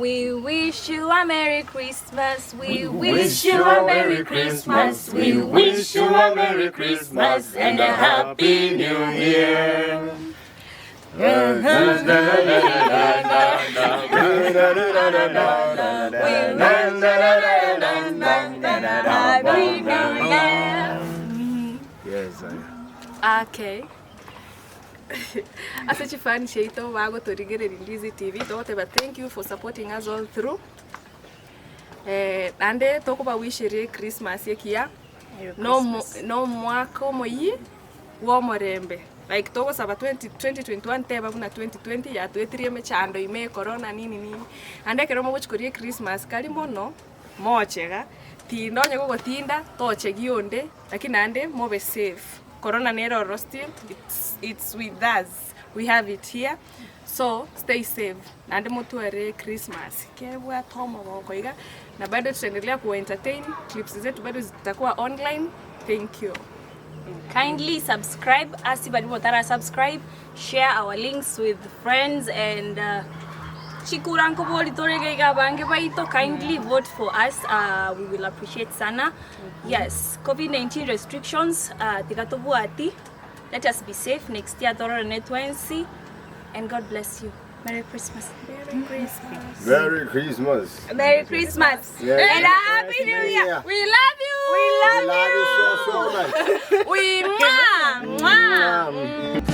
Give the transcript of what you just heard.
We wish you a Merry Christmas. We wish you a Merry Christmas. We wish you a Merry Christmas and a Happy New Year. Yes, Okay. As a fan, Shaito, Wago to Sigara Ndizi TV. Thank you for supporting us all through. And they talk about wish you Christmas here. No mwako moyi wo morembe. Like talk about 2021 teba kuna 2020 ya 23 mechando ime corona nini. And they keromo which Korea Christmas kali mono mochega. Tindo nyako gotinda toche gionde lakini ande mobe safe. Corona nero still it's with us. We have it here. So stay safe. Nande mutuere Christmas. Kebwa tomo bokoiga na bado tutaendelea ku entertain. Clips zetu bado zitakuwa online. Thank you. Kindly subscribe. Asibadi motara subscribe. Share our links with friends and Chikuranko Bolitorega Bange Baito. Kindly vote for us. We will appreciate sana. Yes, COVID-19 restrictions. Tikatobuati. Let us be safe next year. Twenty, and God bless you. Merry Christmas. Merry Christmas. Merry Christmas. Merry Christmas. Merry And a Happy New Year. We love you. We love you so much. We mwah.